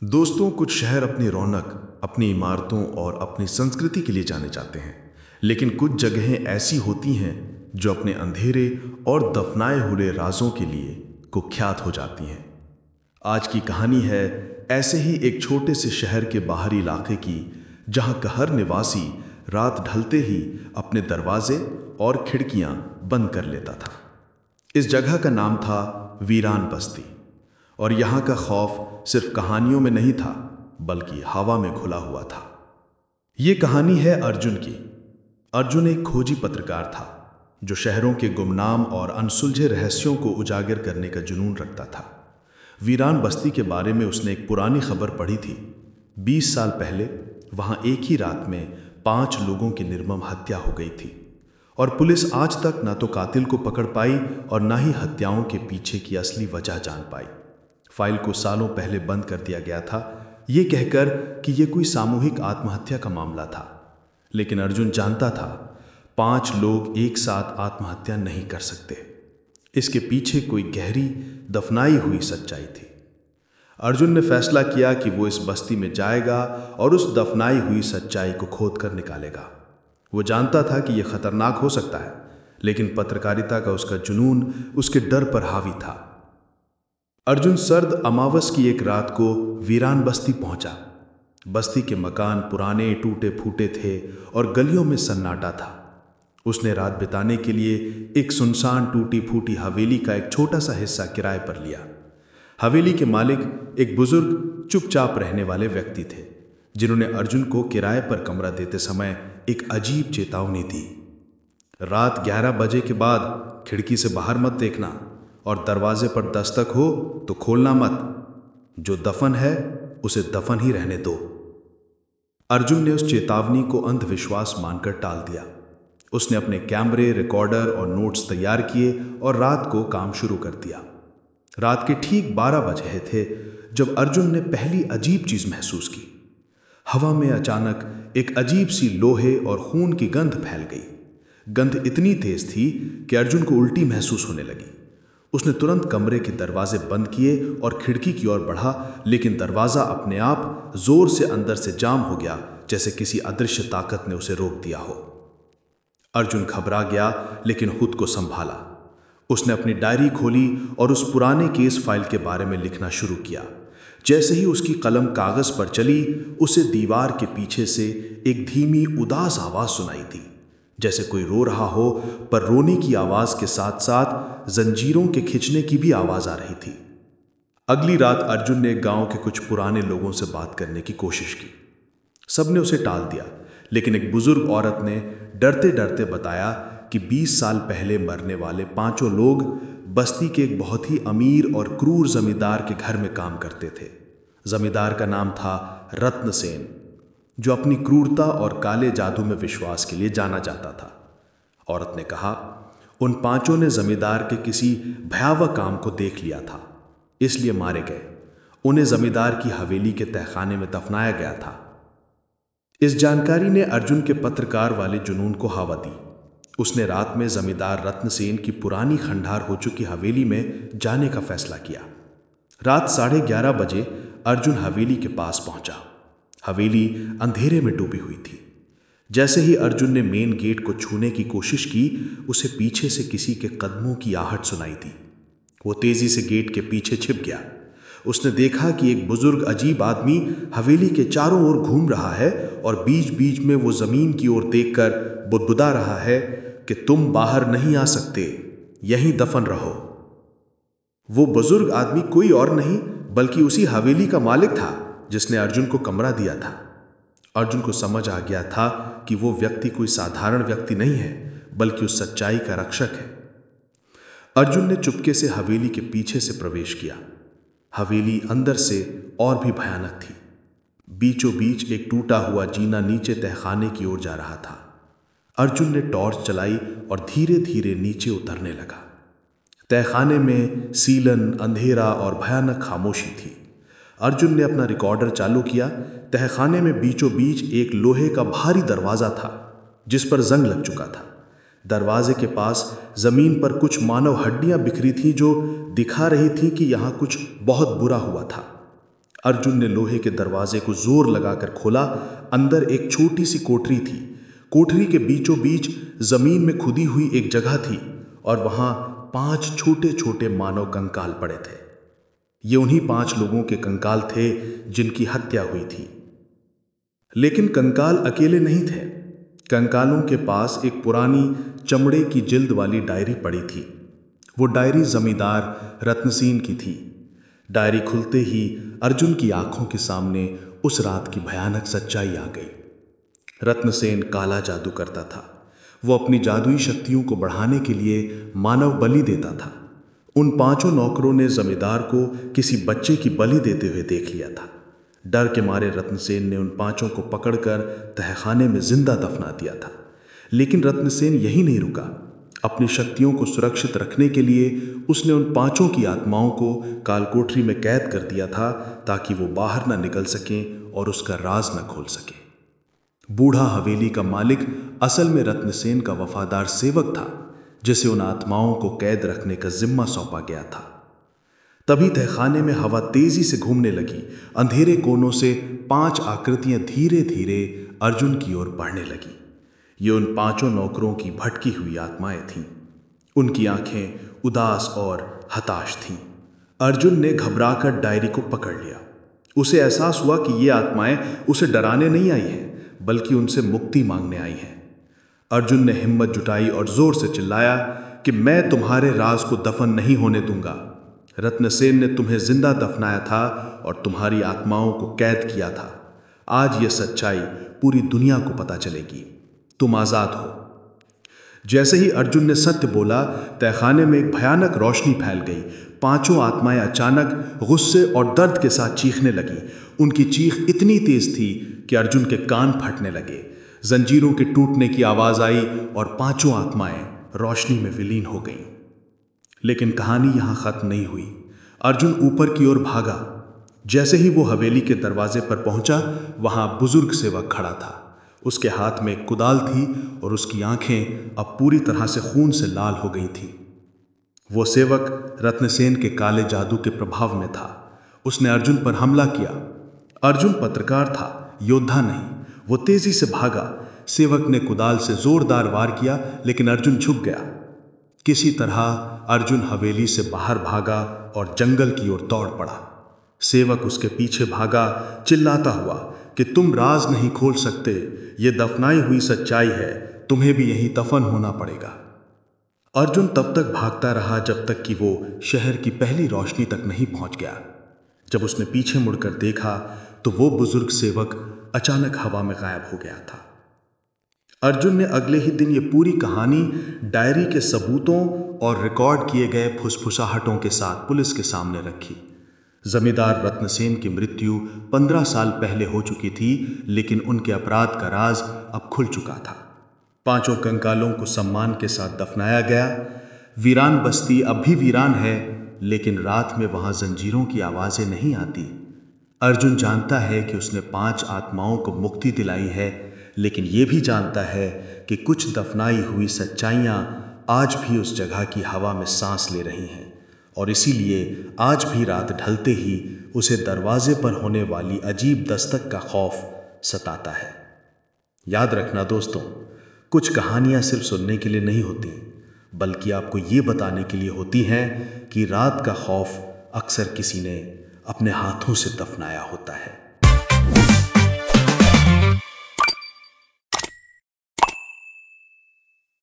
दोस्तों, कुछ शहर अपनी रौनक, अपनी इमारतों और अपनी संस्कृति के लिए जाने जाते हैं, लेकिन कुछ जगहें ऐसी होती हैं जो अपने अंधेरे और दफनाए हुए राजों के लिए कुख्यात हो जाती हैं। आज की कहानी है ऐसे ही एक छोटे से शहर के बाहरी इलाके की, जहां का हर निवासी रात ढलते ही अपने दरवाजे और खिड़कियां बंद कर लेता था। इस जगह का नाम था वीरान बस्ती, और यहाँ का खौफ सिर्फ कहानियों में नहीं था, बल्कि हवा में घुला हुआ था। ये कहानी है अर्जुन की। अर्जुन एक खोजी पत्रकार था जो शहरों के गुमनाम और अनसुलझे रहस्यों को उजागर करने का जुनून रखता था। वीरान बस्ती के बारे में उसने एक पुरानी खबर पढ़ी थी। 20 साल पहले वहाँ एक ही रात में 5 लोगों की निर्मम हत्या हो गई थी, और पुलिस आज तक ना तो कातिल को पकड़ पाई और ना ही हत्याओं के पीछे की असली वजह जान पाई। फाइल को सालों पहले बंद कर दिया गया था, ये कहकर कि यह कोई सामूहिक आत्महत्या का मामला था। लेकिन अर्जुन जानता था 5 लोग एक साथ आत्महत्या नहीं कर सकते। इसके पीछे कोई गहरी दफनाई हुई सच्चाई थी। अर्जुन ने फैसला किया कि वो इस बस्ती में जाएगा और उस दफनाई हुई सच्चाई को खोद कर निकालेगा। वो जानता था कि यह खतरनाक हो सकता है, लेकिन पत्रकारिता का उसका जुनून उसके डर पर हावी था। अर्जुन सर्द अमावस की एक रात को वीरान बस्ती पहुंचा। बस्ती के मकान पुराने, टूटे फूटे थे और गलियों में सन्नाटा था। उसने रात बिताने के लिए एक सुनसान टूटी फूटी हवेली का एक छोटा सा हिस्सा किराए पर लिया। हवेली के मालिक एक बुजुर्ग, चुपचाप रहने वाले व्यक्ति थे, जिन्होंने अर्जुन को किराए पर कमरा देते समय एक अजीब चेतावनी दी। रात 11 बजे के बाद खिड़की से बाहर मत देखना, और दरवाजे पर दस्तक हो तो खोलना मत। जो दफन है उसे दफन ही रहने दो। अर्जुन ने उस चेतावनी को अंधविश्वास मानकर टाल दिया। उसने अपने कैमरे, रिकॉर्डर और नोट्स तैयार किए और रात को काम शुरू कर दिया। रात के ठीक 12 बजे थे जब अर्जुन ने पहली अजीब चीज महसूस की। हवा में अचानक एक अजीब सी लोहे और खून की गंध फैल गई। गंध इतनी तेज थी कि अर्जुन को उल्टी महसूस होने लगी। उसने तुरंत कमरे के दरवाजे बंद किए और खिड़की की ओर बढ़ा, लेकिन दरवाजा अपने आप जोर से अंदर से जाम हो गया, जैसे किसी अदृश्य ताकत ने उसे रोक दिया हो। अर्जुन घबरा गया, लेकिन खुद को संभाला। उसने अपनी डायरी खोली और उस पुराने केस फाइल के बारे में लिखना शुरू किया। जैसे ही उसकी कलम कागज पर चली, उसे दीवार के पीछे से एक धीमी उदास आवाज सुनाई दी, जैसे कोई रो रहा हो, पर रोने की आवाज के साथ साथ जंजीरों के खिंचने की भी आवाज आ रही थी। अगली रात अर्जुन ने गांव के कुछ पुराने लोगों से बात करने की कोशिश की। सबने उसे टाल दिया, लेकिन एक बुजुर्ग औरत ने डरते डरते बताया कि 20 साल पहले मरने वाले 5 लोग बस्ती के एक बहुत ही अमीर और क्रूर जमींदार के घर में काम करते थे। जमींदार का नाम था रत्नसेन, जो अपनी क्रूरता और काले जादू में विश्वास के लिए जाना जाता था। औरत ने कहा, उन 5 ने जमींदार के किसी भयावह काम को देख लिया था, इसलिए मारे गए। उन्हें जमींदार की हवेली के तहखाने में दफनाया गया था। इस जानकारी ने अर्जुन के पत्रकार वाले जुनून को हवा दी। उसने रात में जमींदार रत्नसेन की पुरानी खंडहर हो चुकी हवेली में जाने का फैसला किया। रात 11:30 बजे अर्जुन हवेली के पास पहुंचा। हवेली अंधेरे में डूबी हुई थी। जैसे ही अर्जुन ने मेन गेट को छूने की कोशिश की, उसे पीछे से किसी के कदमों की आहट सुनाई दी। वो तेजी से गेट के पीछे छिप गया। उसने देखा कि एक बुजुर्ग अजीब आदमी हवेली के चारों ओर घूम रहा है और बीच बीच में वो जमीन की ओर देखकर बुदबुदा रहा है कि तुम बाहर नहीं आ सकते, यहीं दफन रहो। वो बुजुर्ग आदमी कोई और नहीं बल्कि उसी हवेली का मालिक था जिसने अर्जुन को कमरा दिया था। अर्जुन को समझ आ गया था कि वो व्यक्ति कोई साधारण व्यक्ति नहीं है, बल्कि उस सच्चाई का रक्षक है। अर्जुन ने चुपके से हवेली के पीछे से प्रवेश किया। हवेली अंदर से और भी भयानक थी। बीचों बीच एक टूटा हुआ जीना नीचे तहखाने की ओर जा रहा था। अर्जुन ने टॉर्च चलाई और धीरे धीरे नीचे उतरने लगा। तहखाने में सीलन, अंधेरा और भयानक खामोशी थी। अर्जुन ने अपना रिकॉर्डर चालू किया। तहखाने में बीचों बीच एक लोहे का भारी दरवाजा था जिस पर जंग लग चुका था। दरवाजे के पास जमीन पर कुछ मानव हड्डियां बिखरी थीं जो दिखा रही थीं कि यहां कुछ बहुत बुरा हुआ था। अर्जुन ने लोहे के दरवाजे को जोर लगाकर खोला। अंदर एक छोटी सी कोठरी थी। कोठरी के बीचों बीच जमीन में खुदी हुई एक जगह थी और वहां 5 छोटे छोटे मानव कंकाल पड़े थे। ये उन्हीं 5 लोगों के कंकाल थे जिनकी हत्या हुई थी। लेकिन कंकाल अकेले नहीं थे। कंकालों के पास एक पुरानी चमड़े की जिल्द वाली डायरी पड़ी थी। वो डायरी जमींदार रत्नसेन की थी। डायरी खुलते ही अर्जुन की आंखों के सामने उस रात की भयानक सच्चाई आ गई। रत्नसेन काला जादू करता था। वो अपनी जादुई शक्तियों को बढ़ाने के लिए मानव बलि देता था। उन 5 नौकरों ने जमींदार को किसी बच्चे की बलि देते हुए देख लिया था। डर के मारे रत्नसेन ने उन 5 को पकड़कर तहखाने में जिंदा दफना दिया था। लेकिन रत्नसेन यही नहीं रुका। अपनी शक्तियों को सुरक्षित रखने के लिए उसने उन 5 की आत्माओं को कालकोठरी में कैद कर दिया था ताकि वो बाहर न निकल सकें और उसका राज न खोल सके। बूढ़ा हवेली का मालिक असल में रत्नसेन का वफादार सेवक था जिसे उन आत्माओं को कैद रखने का जिम्मा सौंपा गया था। तभी तहखाने में हवा तेजी से घूमने लगी। अंधेरे कोनों से 5 आकृतियां धीरे धीरे अर्जुन की ओर बढ़ने लगी। ये उन 5 नौकरों की भटकी हुई आत्माएं थीं। उनकी आंखें उदास और हताश थीं। अर्जुन ने घबराकर डायरी को पकड़ लिया। उसे एहसास हुआ कि ये आत्माएं उसे डराने नहीं आई हैं, बल्कि उनसे मुक्ति मांगने आई हैं। अर्जुन ने हिम्मत जुटाई और जोर से चिल्लाया कि मैं तुम्हारे राज को दफन नहीं होने दूंगा। रत्नसेन ने तुम्हें जिंदा दफनाया था और तुम्हारी आत्माओं को कैद किया था। आज यह सच्चाई पूरी दुनिया को पता चलेगी। तुम आजाद हो। जैसे ही अर्जुन ने सत्य बोला, तहखाने में एक भयानक रोशनी फैल गई। 5 आत्माएं अचानक गुस्से और दर्द के साथ चीखने लगी। उनकी चीख इतनी तेज थी कि अर्जुन के कान फटने लगे। जंजीरों के टूटने की आवाज आई और 5 आत्माएं रोशनी में विलीन हो गईं। लेकिन कहानी यहां खत्म नहीं हुई। अर्जुन ऊपर की ओर भागा। जैसे ही वो हवेली के दरवाजे पर पहुंचा, वहां बुजुर्ग सेवक खड़ा था। उसके हाथ में एक कुदाल थी और उसकी आंखें अब पूरी तरह से खून से लाल हो गई थी। वो सेवक रत्नसेन के काले जादू के प्रभाव में था। उसने अर्जुन पर हमला किया। अर्जुन पत्रकार था, योद्धा नहीं। वो तेजी से भागा। सेवक ने कुदाल से जोरदार वार किया, लेकिन अर्जुन झुक गया। किसी तरह अर्जुन हवेली से बाहर भागा और जंगल की ओर दौड़ पड़ा। सेवक उसके पीछे भागा, चिल्लाता हुआ कि तुम राज नहीं खोल सकते, ये दफनाई हुई सच्चाई है, तुम्हें भी यहीं दफन होना पड़ेगा। अर्जुन तब तक भागता रहा जब तक कि वो शहर की पहली रोशनी तक नहीं पहुंच गया। जब उसने पीछे मुड़कर देखा तो वो बुजुर्ग सेवक अचानक हवा में गायब हो गया था। अर्जुन ने अगले ही दिन ये पूरी कहानी डायरी के सबूतों और रिकॉर्ड किए गए फुसफुसाहटों के साथ पुलिस के सामने रखी। जमींदार रत्नसेन की मृत्यु 15 साल पहले हो चुकी थी, लेकिन उनके अपराध का राज अब खुल चुका था। 5 कंकालों को सम्मान के साथ दफनाया गया। वीरान बस्ती अब भी वीरान है, लेकिन रात में वहां जंजीरों की आवाजें नहीं आती। अर्जुन जानता है कि उसने 5 आत्माओं को मुक्ति दिलाई है, लेकिन ये भी जानता है कि कुछ दफनाई हुई सच्चाइयाँ आज भी उस जगह की हवा में सांस ले रही हैं, और इसीलिए आज भी रात ढलते ही उसे दरवाजे पर होने वाली अजीब दस्तक का खौफ सताता है। याद रखना दोस्तों, कुछ कहानियाँ सिर्फ सुनने के लिए नहीं होती, बल्कि आपको ये बताने के लिए होती हैं कि रात का खौफ अक्सर किसी ने अपने हाथों से दफनाया होता है।